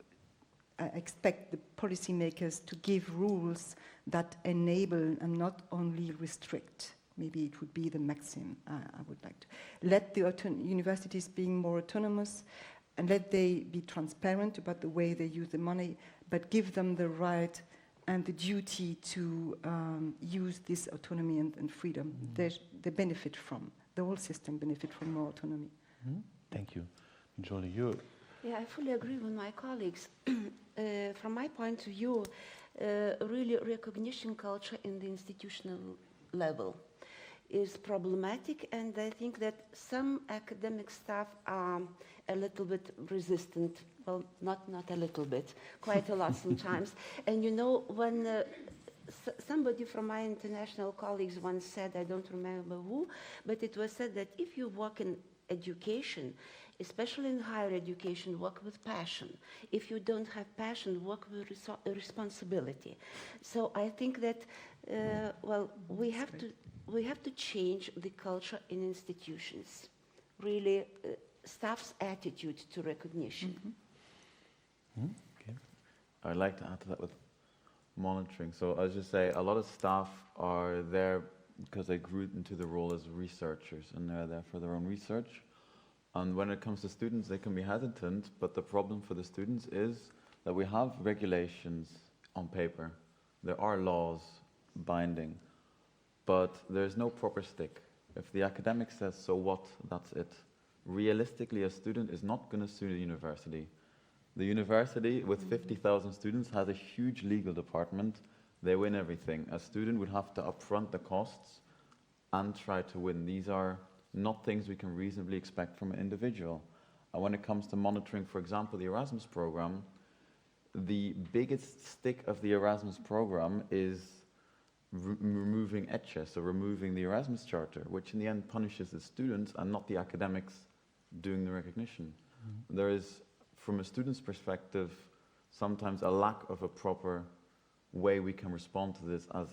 I expect the policymakers to give rules that enable and not only restrict. Maybe it would be the maxim. I would like to let the universities being more autonomous, and let they be transparent about the way they use the money, but give them the right and the duty to use this autonomy and freedom. They benefit from, the whole system benefit from more autonomy. Thank you. Nijolė, you... Yeah, I fully agree with my colleagues. From my point of view, really recognition culture in the institutional level is problematic, and I think that some academic staff are a little bit resistant. Well, not a little bit, quite a lot sometimes. And you know, when somebody from my international colleagues once said, I don't remember who, but it was said that if you work in education, especially in higher education, work with passion. If you don't have passion, work with responsibility. So I think that, well, we have to change the culture in institutions. Really, staff's attitude to recognition. Okay. I'd like to add to that with monitoring. So I was just say, a lot of staff are there because they grew into the role as researchers, and they're there for their own research. And when it comes to students, they can be hesitant, but the problem for the students is that we have regulations on paper. There are laws binding, but there's no proper stick. If the academic says, so what, that's it. Realistically, a student is not going to sue the university. The university, with 50,000 students, has a huge legal department. They win everything. A student would have to upfront the costs and try to win. These are not things we can reasonably expect from an individual. And when it comes to monitoring, for example, the Erasmus program, the biggest stick of the Erasmus program is removing HRK, so removing the Erasmus Charter, which in the end punishes the students and not the academics doing the recognition. There is, from a student's perspective, sometimes a lack of a proper way we can respond to this as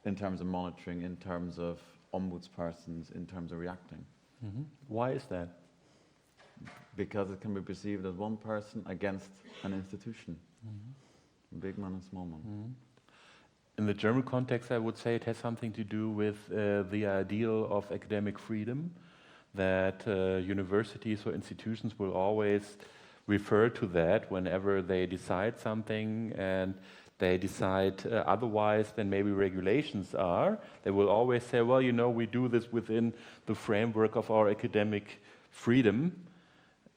in terms of monitoring, in terms of ombudspersons, in terms of reacting. Why is that? Because it can be perceived as one person against an institution. Big man and small man. in the German context, I would say it has something to do with the ideal of academic freedom, that universities or institutions will always refer to that whenever they decide something, and they decide otherwise than maybe regulations are. They will always say, well, you know, we do this within the framework of our academic freedom,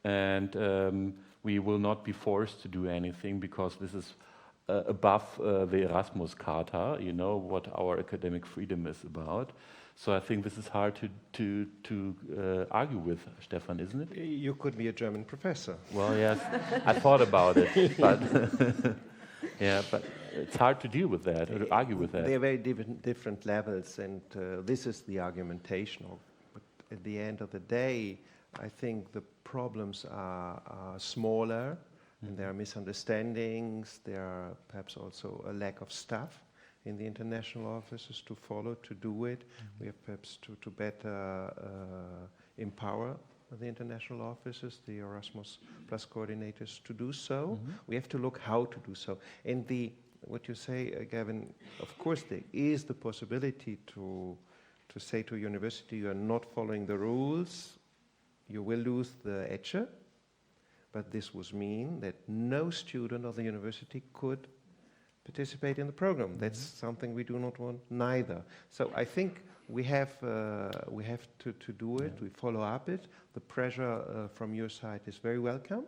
and we will not be forced to do anything because this is above the Erasmus Charta, you know, what our academic freedom is about. So I think this is hard to argue with, Stephan, isn't it? You could be a German professor. Well, yes, I thought about it, but yeah, but it's hard to deal with that, or to argue with that. They're very different levels, and this is the argumentation. But at the end of the day, I think the problems are smaller, and there are misunderstandings. There are perhaps also a lack of staff in the international offices to follow, to do it. We have perhaps to better empower the international offices, the Erasmus Plus coordinators, to do so. We have to look how to do so. And what you say, Gavin, of course there is the possibility to say to a university, you are not following the rules, you will lose the HRK, but this would mean that no student of the university could participate in the program. That's something we do not want neither. So I think we have to do it. We follow up it. The pressure from your side is very welcome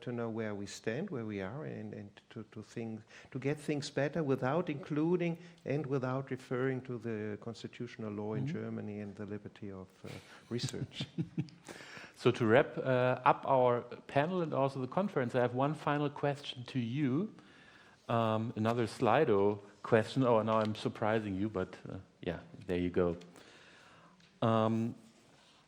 to know where we stand, where we are, and to get things better without including and without referring to the constitutional law in Germany and the liberty of research. So to wrap up our panel and also the conference, I have one final question to you. Another Slido question. Oh, now I'm surprising you, but yeah, there you go.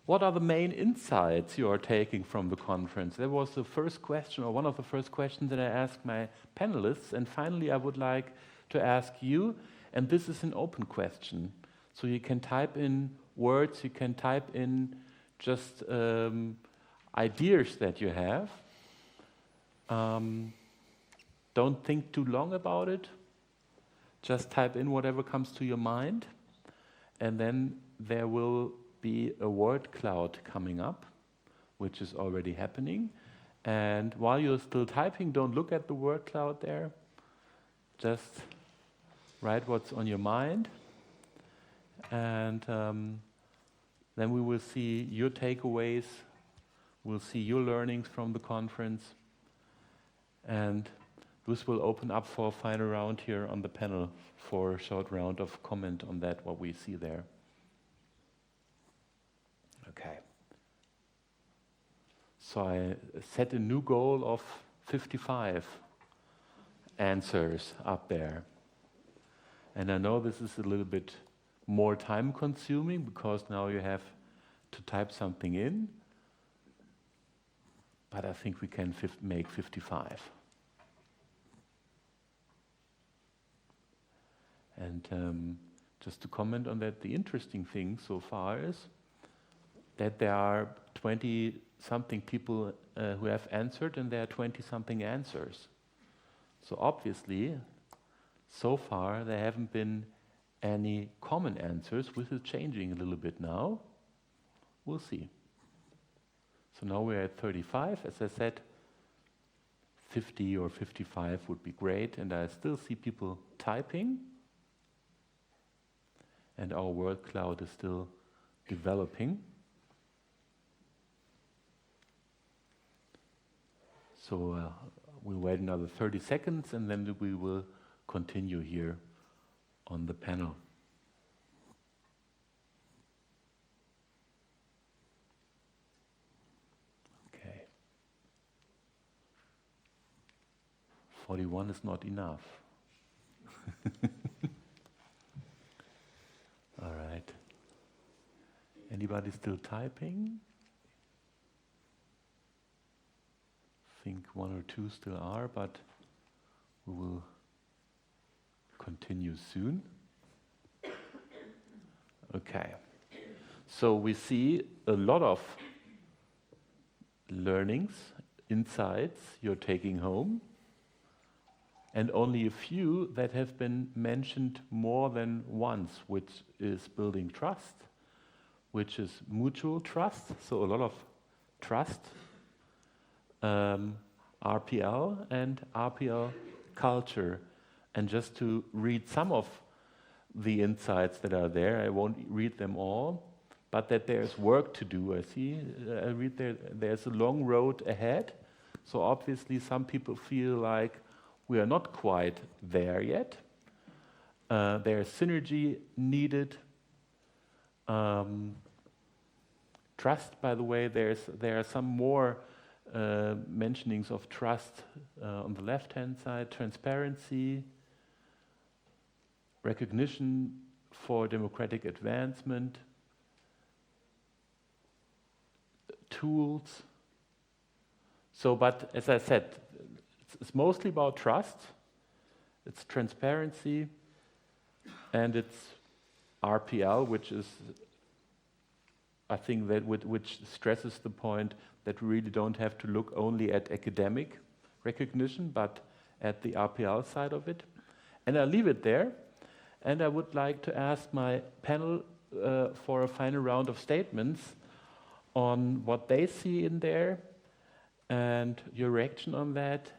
What are the main insights you are taking from the conference? That was the first question, or one of the first questions that I asked my panelists. And finally, I would like to ask you, and this is an open question. So you can type in words, you can type in just ideas that you have. Don't think too long about it. Just type in whatever comes to your mind, and then there will be a word cloud coming up, which is already happening. And while you're still typing, don't look at the word cloud there. Just write what's on your mind, and then we will see your takeaways. We'll see your learnings from the conference, and this will open up for a final round here on the panel for a short round of comment on that, what we see there. Okay. So I set a new goal of 55 answers up there. And I know this is a little bit more time consuming because now you have to type something in, but I think we can make 55. And just to comment on that, the interesting thing so far is that there are 20-something people who have answered, and there are 20-something answers. So obviously, so far, there haven't been any common answers, which is changing a little bit now. We'll see. So now we're at 35. As I said, 50 or 55 would be great, and I still see people typing. And our word cloud is still developing. So we'll wait another 30 seconds, and then we will continue here on the panel. Okay. 41 is not enough. All right. Anybody still typing? I think one or two still are, but we will continue soon. Okay. So we see a lot of learnings, insights you're taking home. and only a few that have been mentioned more than once, which is building trust, which is mutual trust, so a lot of trust, RPL and RPL culture. And just to read some of the insights that are there, I won't read them all, but that there's work to do. I read there's a long road ahead. So obviously some people feel like we are not quite there yet. There's synergy needed. Trust, by the way, there are some more mentionings of trust on the left-hand side. Transparency, recognition for democratic advancement, tools. So, but as I said, it's mostly about trust, it's transparency, and it's RPL, which is, I think, that which stresses the point that we really don't have to look only at academic recognition, but at the RPL side of it. And I'll leave it there. And I would like to ask my panel for a final round of statements on what they see in there and your reaction on that.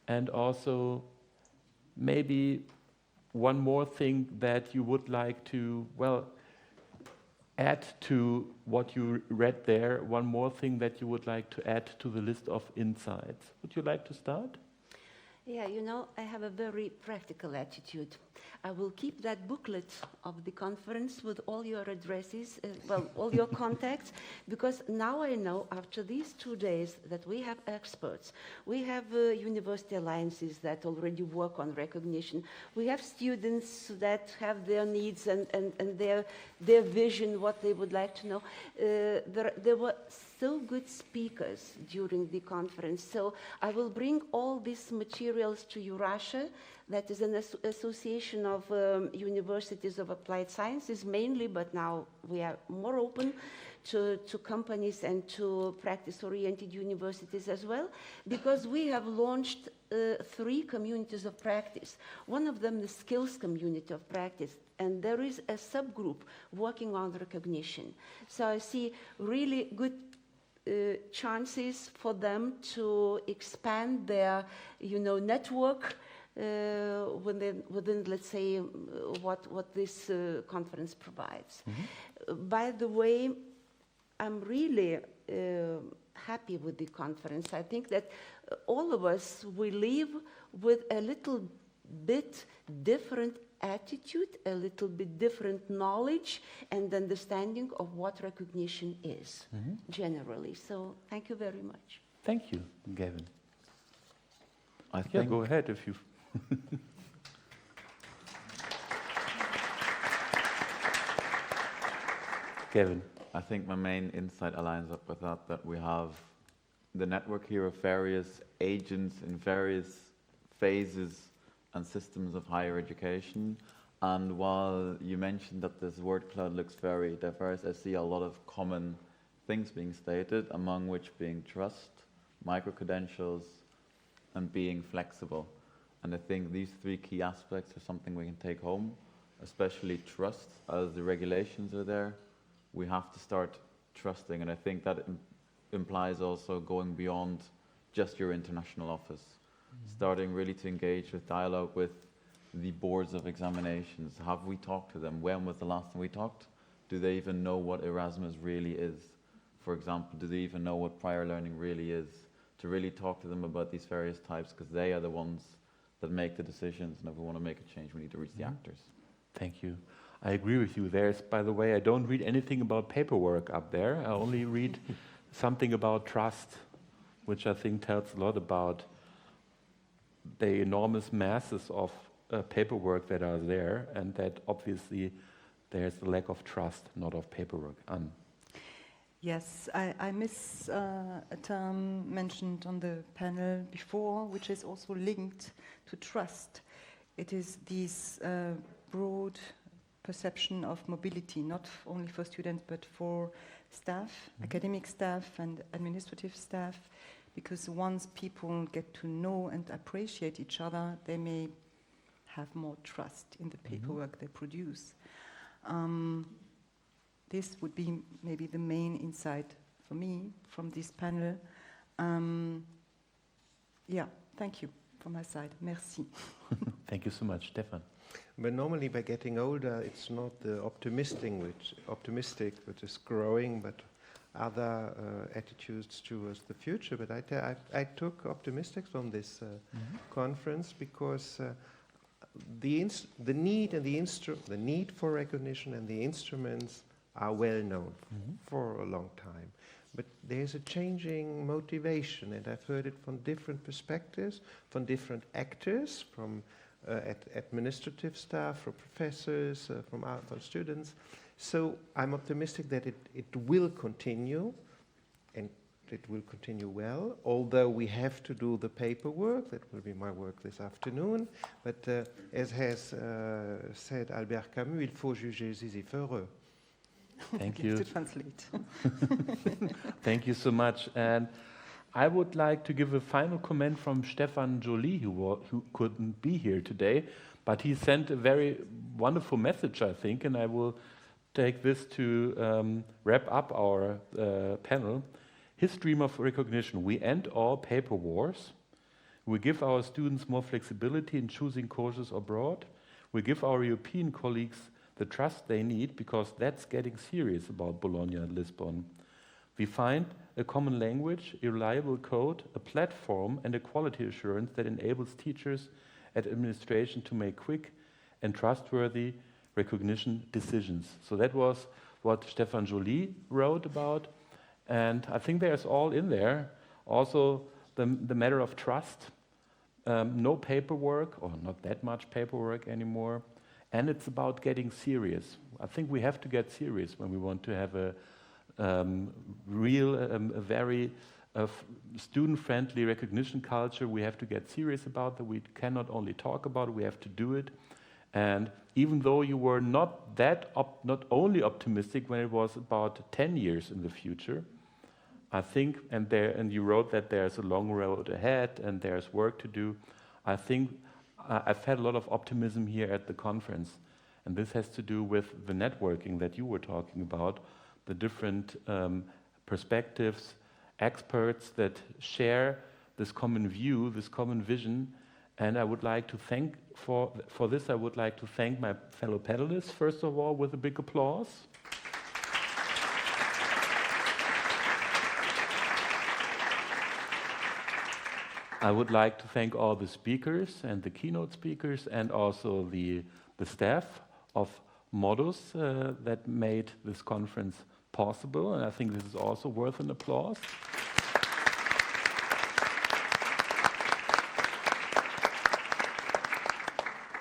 And also maybe one more thing that you would like to, well, add to what you read there, one more thing that you would like to add to the list of insights. Would you like to start? Yeah, you know, I have a very practical attitude. I will keep that booklet of the conference with all your addresses, well, all your contacts, because now I know after these 2 days that we have experts. We have university alliances that already work on recognition. We have students that have their needs and their vision, what they would like to know. There were so good speakers during the conference. So I will bring all these materials to Eurassia. That is an association of universities of applied sciences mainly, but now we are more open to companies and to practice-oriented universities as well, because we have launched 3 communities of practice. One of them, the skills community of practice, and there is a subgroup working on recognition. So I see really good chances for them to expand their, network within, let's say, what this conference provides. Mm-hmm. By the way, I'm really happy with the conference. I think that all of us, we leave with a little bit different attitude, a little bit different knowledge and understanding of what recognition is, mm-hmm. generally. So thank you very much. Thank you, Gavin. I think go ahead if you... Gavin. I think my main insight aligns up with that we have the network here of various agents in various phases and systems of higher education. And while you mentioned that this word cloud looks very diverse, I see a lot of common things being stated, among which being trust, micro-credentials, and being flexible. And I think these 3 key aspects are something we can take home, especially trust. As the regulations are there, we have to start trusting, and I think that implies also going beyond just your international office, starting really to engage with dialogue with the boards of examinations. Have we talked to them? When was the last time we talked? Do they even know what Erasmus really is? For example, do they even know what prior learning really is? To really talk to them about these various types, because they are the ones that make the decisions, and if we want to make a change, we need to reach the actors. Thank you. I agree with you. There's, by the way, I don't read anything about paperwork up there. I only read something about trust, which I think tells a lot about the enormous masses of paperwork that are there, and that obviously there's a lack of trust, not of paperwork. Yes, I miss a term mentioned on the panel before, which is also linked to trust. It is this broad perception of mobility, not only for students, but for staff, mm-hmm. academic staff and administrative staff, because once people get to know and appreciate each other, they may have more trust in the paperwork they produce. This would be maybe the main insight for me from this panel. Yeah, thank you from my side. Merci. Thank you so much, Stephan. But normally by getting older, it's not the optimistic which is growing, but other attitudes towards the future. But I took optimistic from this conference because the need for recognition and the instruments are well known for a long time. But there's a changing motivation, and I've heard it from different perspectives, from different actors, from administrative staff, from professors, from students. So I'm optimistic that it will continue, and it will continue well, although we have to do the paperwork. That will be my work this afternoon. But as has said Albert Camus, il faut juger Sisyphe heureux. Thank you. To translate. Thank you so much. And I would like to give a final comment from Stephan Joly, who couldn't be here today, but he sent a very wonderful message, I think, and I will take this to wrap up our panel. His dream of recognition: we end all paper wars, we give our students more flexibility in choosing courses abroad, we give our European colleagues the trust they need, because that's getting serious about Bologna and Lisbon. We find a common language, a reliable code, a platform, and a quality assurance that enables teachers and administration to make quick and trustworthy recognition decisions. So that was what Stephan Joly wrote about, and I think there's all in there. Also the matter of trust, no paperwork, or not that much paperwork anymore, and it's about getting serious. I think we have to get serious when we want to have a very student-friendly recognition culture. We have to get serious about that. We cannot only talk about it, we have to do it. And even though you were not only optimistic when it was about 10 years in the future, I think, and you wrote that there's a long road ahead and there's work to do. I think I've had a lot of optimism here at the conference, and this has to do with the networking that you were talking about, the different perspectives, experts that share this common view, this common vision. And I would like to thank, for this, I would like to thank my fellow panelists, first of all, with a big applause. I would like to thank all the speakers and the keynote speakers, and also the staff of MODUS that made this conference possible, and I think this is also worth an applause.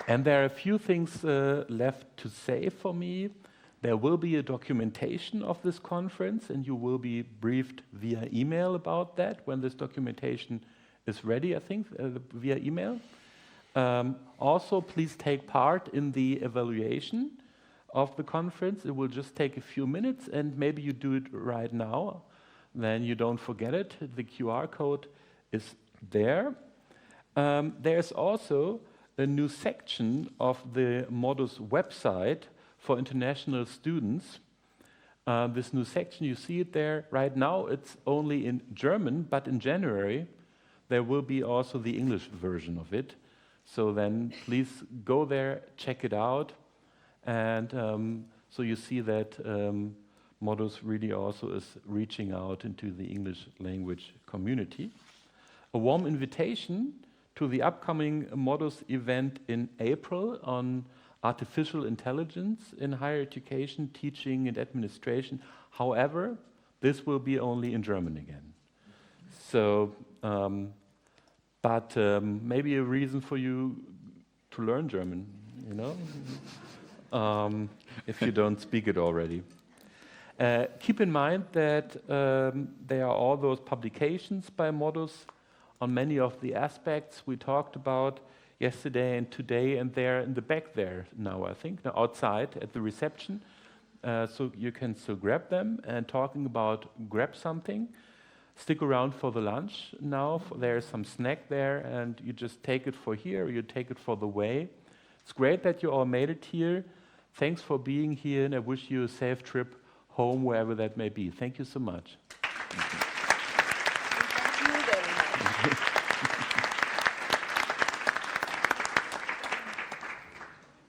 And there are a few things left to say for me. There will be a documentation of this conference, and you will be briefed via email about that when this documentation is ready, I think, via email. Also, please take part in the evaluation of the conference. It will just take a few minutes, and maybe you do it right now, then you don't forget it. The QR code is there. There's also a new section of the MODUS website for international students. This new section, you see it there. Right now it's only in German, but in January there will be also the English version of it. So then please go there, check it out, and so you see that MODUS really also is reaching out into the English language community. A warm invitation to the upcoming MODUS event in April on artificial intelligence in higher education, teaching and administration. However, this will be only in German again. So, but maybe a reason for you to learn German, you know, if you don't speak it already. Keep in mind that there are all those publications by MODUS on many of the aspects we talked about yesterday and today, and they're in the back there now, I think, outside at the reception. So you can still grab them. And talking about grab something, stick around for the lunch now. There's some snack there, and you just take it for here, or you take it for the way. It's great that you all made it here. Thanks for being here, and I wish you a safe trip home, wherever that may be. Thank you so much.